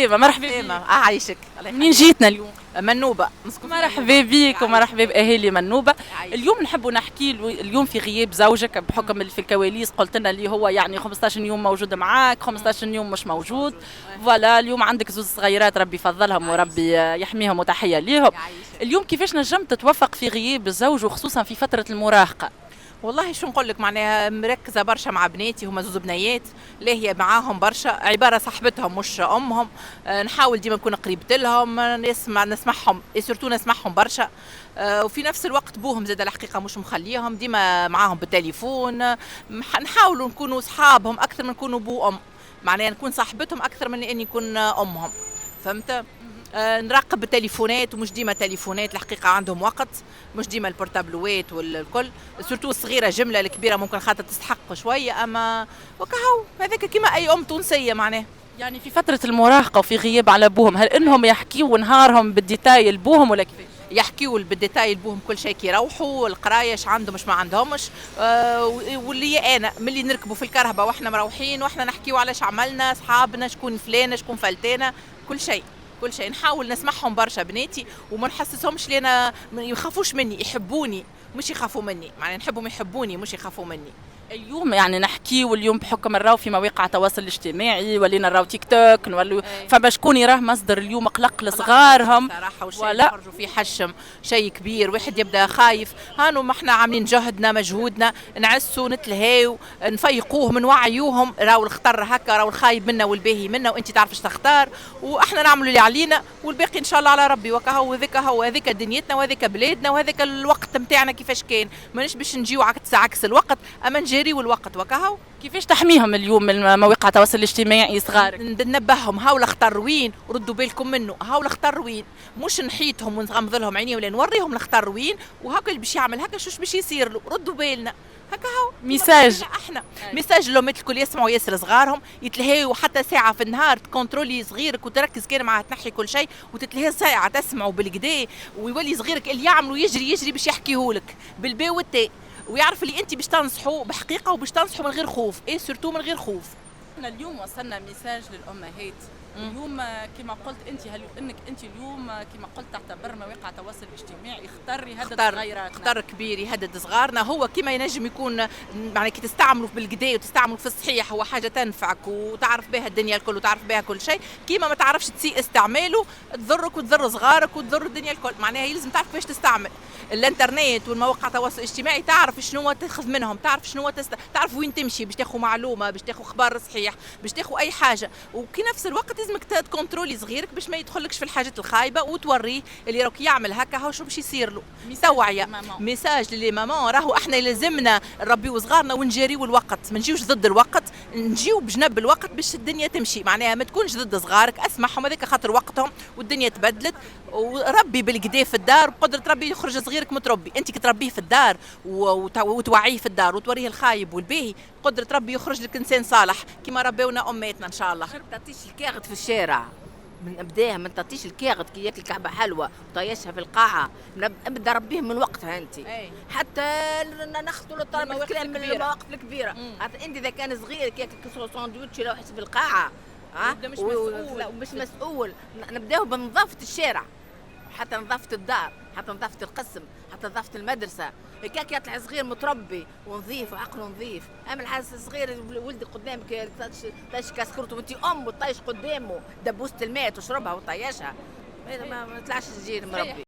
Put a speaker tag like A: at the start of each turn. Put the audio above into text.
A: بالسلامة، مرحبا بك.
B: عايشك.
A: منين جيتنا اليوم؟
B: منوبة.
A: مرحبا بك ومرحبا بأهالي منوبة. اليوم نحبوا نحكي اليوم في غياب زوجك بحكم اللي في الكواليس قلت لنا اللي هو يعني 15 يوم موجود معاك 15 يوم مش موجود. فوالا اليوم عندك زوج صغيرات ربي يفضلهم وربي يحميهم وتحية ليهم. اليوم كيفاش نجمت تتوفق في غياب الزوج وخصوصا في فترة المراهقة؟
B: والله شو نقول لك، معناها مركزه برشا مع بناتي، هما زوز بنيات لاهيه معاهم برشا، عباره صاحبتهم مش امهم. نحاول ديما نكون قريبت لهم، نسمعهم سورتو نسمعهم برشا. وفي نفس الوقت بوهم زاد الحقيقه مش مخليهم ديما معاهم بالتليفون. نحاولوا نكونوا صحابهم اكثر من نكونوا بو ام، معناها نكون صاحبتهم اكثر من اني نكون امهم. فهمت؟ نراقب التليفونات ومش ديما تليفونات، الحقيقة عندهم وقت، مش ديما البورتابلوات والكل، سورتو الصغيرة جملة، الكبيرة ممكن خاطر تستحق شوية، أما وكهو هذاك كيما أي أم تونسية معناه.
A: يعني في فترة المراهقة وفي غياب على بوهم هل إنهم يحكيوا نهارهم بالديتاي لبوهم ولا كيفاش؟
B: يحكيوا بالديتاي لبوهم كل شيء كي يروحوا القرايه اش عندهم مش ما عندهمش. واللي انا ملي نركبوا في الكرهبه واحنا مروحين واحنا نحكيوا على اش عملنا اصحابنا، شكون فلانه شكون فلتانه، كل شيء كل شيء نحاول نسمعهم برشا بناتي وما نحسسهمش لي انا ما يخافوش مني، يحبوني مش يخافوا مني، معناها نحبهم يحبوني مش يخافوا مني.
A: اليوم يعني نحكي واليوم بحكم نراو في مواقع التواصل الاجتماعي ولينا نراو تيك توك نولوا فما شكون يراه مصدر اليوم قلق لصغارهم
B: صراحه ولا يخرجوا في حشم شيء كبير، واحد يبدا خايف. هانو ما احنا عاملين جهدنا مجهودنا نعسوا نتلهاو نفيقوهم نوعيوهم، راهو الخطر هكا، راهو الخايب منا والباهي منا وانت تعرف اش تختار، واحنا نعملوا اللي علينا والباقي ان شاء الله على ربي. وكهو هذيك دنيتنا وهذيك بلادنا وهذاك الوقت نتاعنا كيفاش كان، مانيش باش نجيو عكس الوقت، اما نجري والوقت. وكهو
A: كيفاش تحميهم اليوم من مواقع التواصل الاجتماعي صغارك؟
B: ننبههم هاو الخطر وين، ردوا بالكم منه، هاو الخطر وين، مش نحيتهم ونغمض لهم عيني ولا نوريهم الخطر وين، وهاكا اللي باش يعمل هكا شوش باش يصير له، ردوا بالنا. هكا هاو
A: ميساج
B: احنا ميساج للامات الكل يسمعوا ياسر صغارهم يتلهيوا حتى ساعه في النهار، تكونترولي صغيرك وتركز كان معاه تنحي كل شيء وتتلهي ساعه تسمعوا بالكدا، ويولي صغيرك اللي يعملوا يجري باش يحكيهولك بالباء والتاء، ويعرف اللي انت باش تنصحوا بحقيقه وباش تنصحوا من غير خوف، سورتو من غير خوف.
A: احنا اليوم وصلنا ميساج للامهات. اليوم كما قلت انت هل انك انت اليوم كما قلت تعتبر مواقع التواصل الاجتماعي خطر يهدد صغيراتنا،
B: خطر كبير يهدد صغارنا. هو كما ينجم يكون يعني كي تستعملوا بالكدا وتستعملوا في الصحيح هو حاجه تنفعك وتعرف بها الدنيا الكل وتعرف بها كل شيء، كيما ما تعرفش تسيء استعماله تضرك وتضر صغارك وتضر الدنيا الكل، معناها يلزم تعرف كيفاش تستعمل الانترنت والمواقع التواصل الاجتماعي، تعرف شنو تاخذ منهم، تعرف شنو تعرف وين تمشي باش تاخذ معلومه، باش تاخذ خبر صحيح، باش تاخذ اي حاجه، وكي نفس الوقت لازمك تكونترولي صغيرك باش ما يدخلكش في الحاجات الخايبه وتوريه اللي راك يعمل هكا هاو شو باش يصير له. توعيه ميساج للي مامان، راهو احنا لازمنا نربيو صغارنا ونجريو الوقت، ما نجيوش ضد الوقت، نجيو بجنب الوقت باش الدنيا تمشي، معناها ما تكونش ضد صغارك، اسمعهم هذاك خاطر وقتهم والدنيا تبدلت، وربي بالكدا في الدار بقدره ربي يخرج صغيرك متربي، انت كي تربيه في الدار وتوعيه في الدار وتوريه الخايب والباهي قدره ربي يخرج لك انسان صالح كما ربيونا اماتنا ان شاء الله.
C: ما تعطيش الكاغد في الشارع من ابداها، ما تعطيش الكاغد كي ياكل كعبه حلوه وطيشها في القاعه، نبدا ربيه من وقتها انت حتى ناخذوا الطلب الكلام من المواقف الكبيره. انت اذا كان صغير كي ياكل ساندويتش يروح في القاعه مش مسؤول. نبداو بنظافه الشارع حتى نظافه الدار، حتى نظافه القسم، حتى نظافه المدرسه، هكاك يطلع صغير متربي ونظيف وعقله نظيف. اما الحاس صغير ولدي قدامك طيش كاسكرته وانت ام وطيش قدامه دبوسه الماء تشربها وطيشها، ما طلعش صغير مربي.